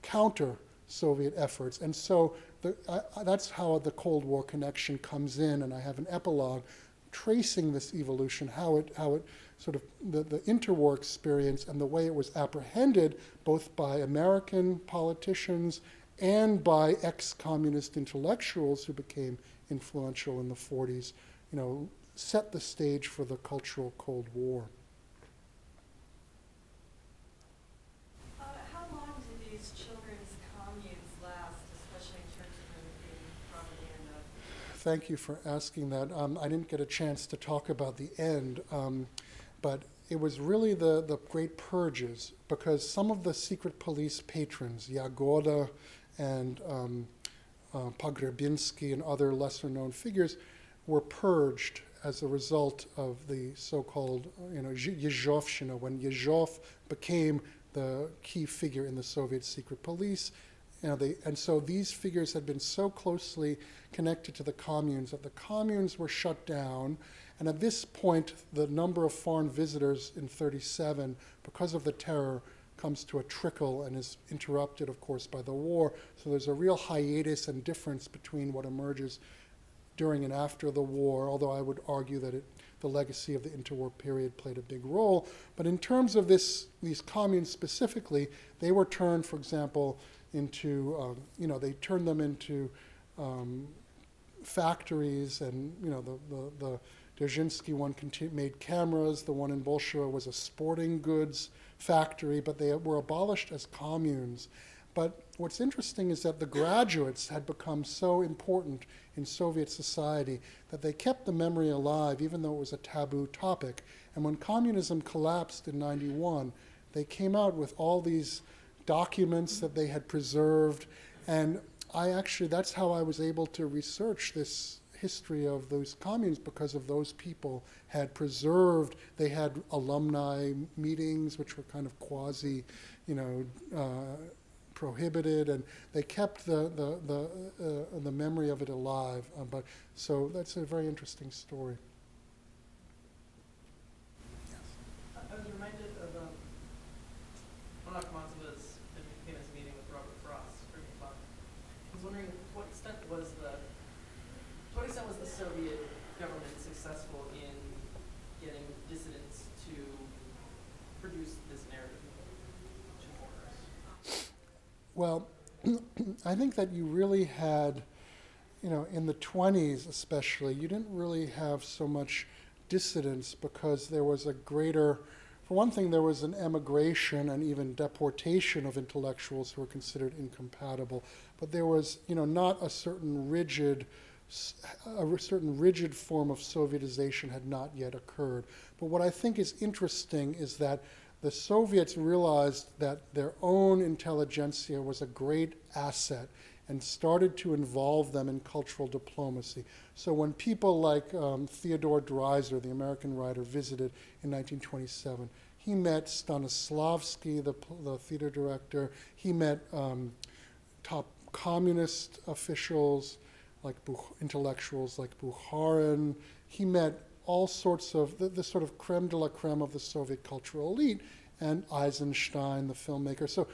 counter Soviet efforts. And so that's how the Cold War connection comes in, and I have an epilogue tracing this evolution, how it sort of, the interwar experience and the way it was apprehended both by American politicians and by ex-communist intellectuals who became influential in the 40s, set the stage for the cultural Cold War. How long did these children's communes last, especially in terms of the propaganda? Thank you for asking that. I didn't get a chance to talk about the end, but it was really the great purges, because some of the secret police patrons, Yagoda and Pogrebinsky and other lesser-known figures, were purged as a result of the so-called, Yezhovshchina, when Yezhov became the key figure in the Soviet secret police. And so these figures had been so closely connected to the communes that the communes were shut down. And at this point, the number of foreign visitors in 1937, because of the terror, comes to a trickle and is interrupted, of course, by the war. So there's a real hiatus and difference between what emerges during and after the war, although I would argue that the legacy of the interwar period played a big role. But in terms of these communes specifically, they were turned, for example, into, they turned them into factories, and, the Dzerzhinsky one made cameras. The one in Bolsheva was a sporting goods factory, but they were abolished as communes. But what's interesting is that the graduates had become so important in Soviet society that they kept the memory alive, even though it was a taboo topic. And when communism collapsed in 1991, they came out with all these documents that they had preserved. And that's how I was able to research this history of those communes, because of those people had preserved. They had alumni meetings, which were kind of quasi, prohibited, and they kept the memory of it alive. So that's a very interesting story. I was reminded of Olga Kaminova's famous meeting with Robert Frost during the talk. I was wondering, to what extent was the Soviet government successful in getting dissidents to produce this narrative to foreigners? Well, I think that you really had, in the 1920s especially, you didn't really have so much dissidence, because there was a greater, for one thing, there was an emigration and even deportation of intellectuals who were considered incompatible, but there was, not a certain rigid form of Sovietization had not yet occurred. But what I think is interesting is that the Soviets realized that their own intelligentsia was a great asset and started to involve them in cultural diplomacy. So when people like Theodore Dreiser, the American writer, visited in 1927, he met Stanislavski, the theater director. He met top communist officials, like intellectuals like Bukharin. He met all sorts of, the sort of creme de la creme of the Soviet cultural elite, and Eisenstein, the filmmaker. So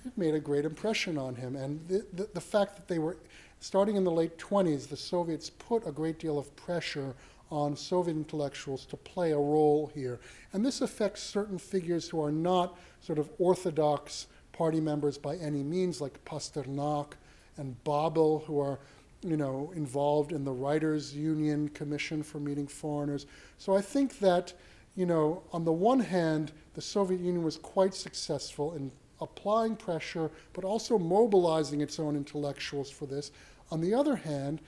it made a great impression on him. And the fact that they were, starting in the late 20s, the Soviets put a great deal of pressure on Soviet intellectuals to play a role here. And this affects certain figures who are not sort of orthodox party members by any means, like Pasternak and Babel, who are, involved in the Writers' Union Commission for Meeting Foreigners. So I think that, on the one hand, the Soviet Union was quite successful in applying pressure, but also mobilizing its own intellectuals for this. On the other hand,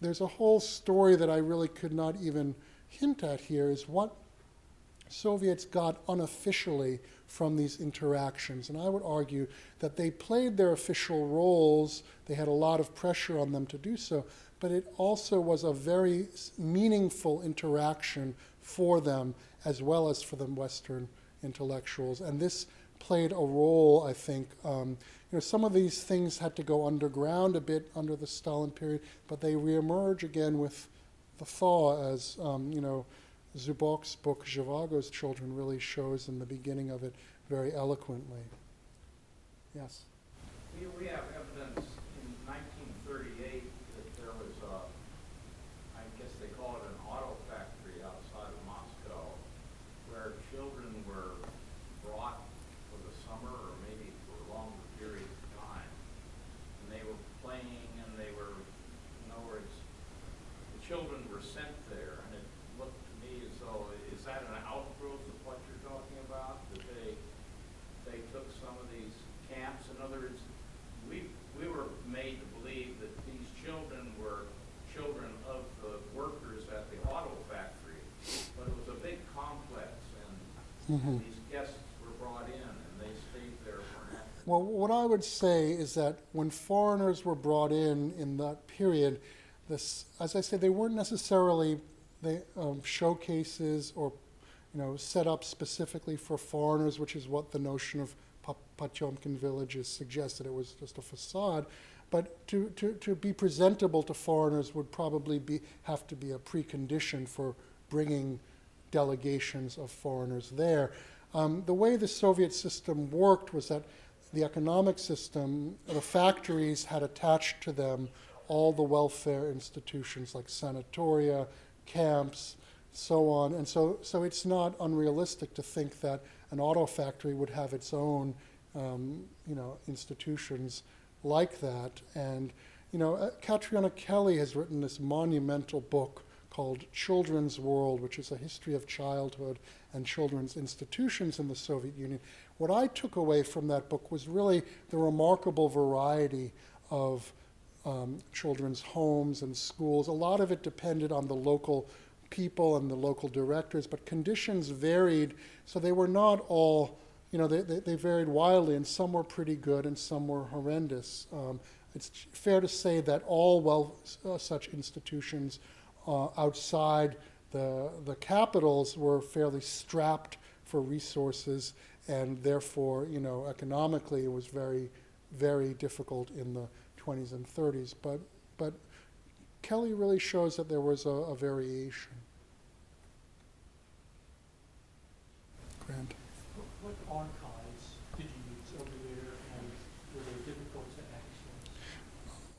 there's a whole story that I really could not even hint at here, is what Soviets got unofficially from these interactions. And I would argue that they played their official roles, they had a lot of pressure on them to do so, but it also was a very meaningful interaction for them as well as for the Western intellectuals. And this played a role, I think. Some of these things had to go underground a bit under the Stalin period, but they reemerge again with the thaw, as Zubok's book, Zhivago's Children, really shows in the beginning of it very eloquently. Yes? We have evidence in 1938 that there was I guess they call it an auto factory outside of Moscow, where children were brought for the summer or maybe for longer periods of time. And they were playing and they were, in other words, the children were sent there, and it looked to me as though, is that an outgrowth of what you're talking about? That they took some of these camps? In other words, we were made to believe that these children were children of the workers at the auto factory, but it was a big complex, and these guests were brought in, and they stayed there for an afternoon. Well, what I would say is that when foreigners were brought in that period, this, as I say, they weren't necessarily showcases or set up specifically for foreigners, which is what the notion of Potemkin villages suggested. It was just a facade. But to be presentable to foreigners would probably have to be a precondition for bringing delegations of foreigners there. The way the Soviet system worked was that the economic system, the factories had attached to them all the welfare institutions like sanatoria, camps, so on. And so it's not unrealistic to think that an auto factory would have its own institutions like that. And Catriona Kelly has written this monumental book called Children's World, which is a history of childhood and children's institutions in the Soviet Union. What I took away from that book was really the remarkable variety of children's homes and schools. A lot of it depended on the local people and the local directors, but conditions varied, so they were not all, they varied wildly, and some were pretty good and some were horrendous. It's fair to say that all such institutions outside the capitals were fairly strapped for resources, and therefore, economically it was very, very difficult in the 20s and 30s. But Kelly really shows that there was a variation. Grant. What archives did you use over there, and were they difficult to access?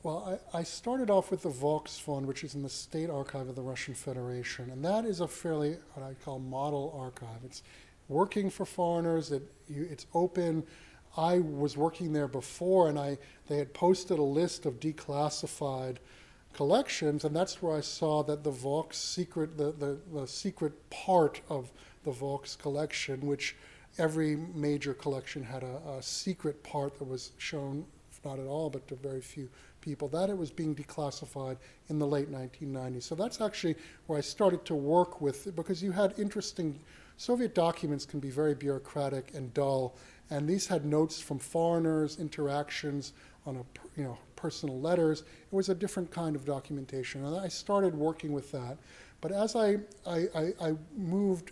Well, I started off with the Vox Fund, which is in the State Archive of the Russian Federation, and that is a fairly, what I call, model archive. It's working for foreigners, it's open. I was working there before, and they had posted a list of declassified collections, and that's where I saw that the Vox secret, the secret part of the Vox collection, which every major collection had a secret part that was shown, not at all, but to very few people, that it was being declassified in the late 1990s. So that's actually where I started to work with, because you had interesting, Soviet documents can be very bureaucratic and dull, and these had notes from foreigners, interactions on personal letters. It was a different kind of documentation, and I started working with that. But as I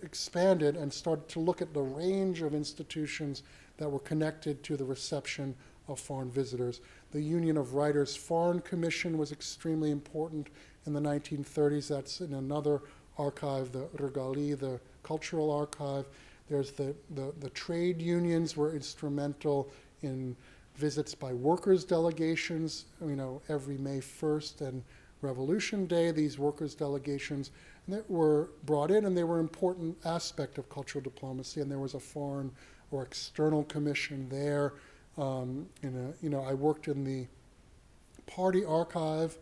expanded, and started to look at the range of institutions that were connected to the reception of foreign visitors, the Union of Writers Foreign Commission was extremely important in the 1930s. That's in another archive, the Regali, the cultural archive. There's the trade unions were instrumental in visits by workers' delegations, every May 1st and Revolution Day, these workers' delegations that were brought in, and they were an important aspect of cultural diplomacy, and there was a foreign or external commission there. I worked in the party archive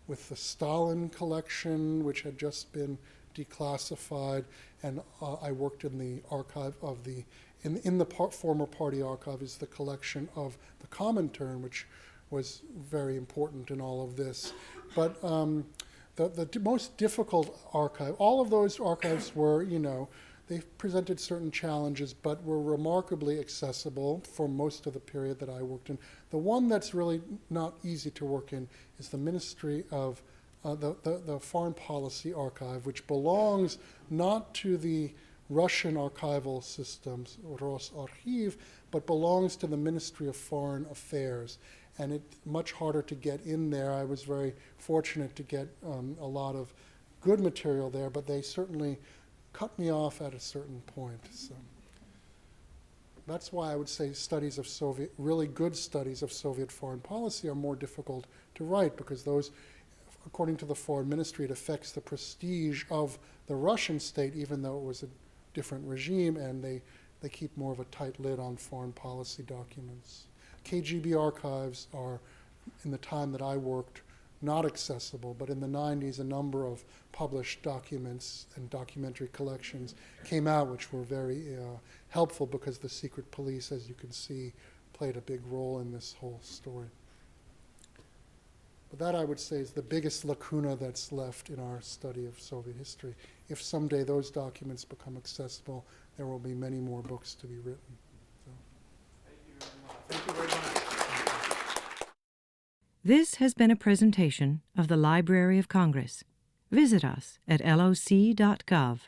with the Stalin collection, which had just been declassified, and I worked in the archive of the, in the former party archive is the collection of the Comintern, which was very important in all of this. But the most difficult archive, all of those archives were, they presented certain challenges, but were remarkably accessible for most of the period that I worked in. The one that's really not easy to work in is the Ministry of the Foreign Policy Archive, which belongs not to the Russian archival systems, Rosarchiv, but belongs to the Ministry of Foreign Affairs. And it's much harder to get in there. I was very fortunate to get a lot of good material there, but they certainly cut me off at a certain point. So that's why I would say studies of really good studies of Soviet foreign policy are more difficult to write, because those, according to the foreign ministry, it affects the prestige of the Russian state, even though it was a different regime, and they keep more of a tight lid on foreign policy documents. KGB archives are, in the time that I worked, not accessible, but in the 90s, a number of published documents and documentary collections came out, which were very helpful, because the secret police, as you can see, played a big role in this whole story. But that, I would say, is the biggest lacuna that's left in our study of Soviet history. If someday those documents become accessible, there will be many more books to be written. So. Thank you very much. This has been a presentation of the Library of Congress. Visit us at loc.gov.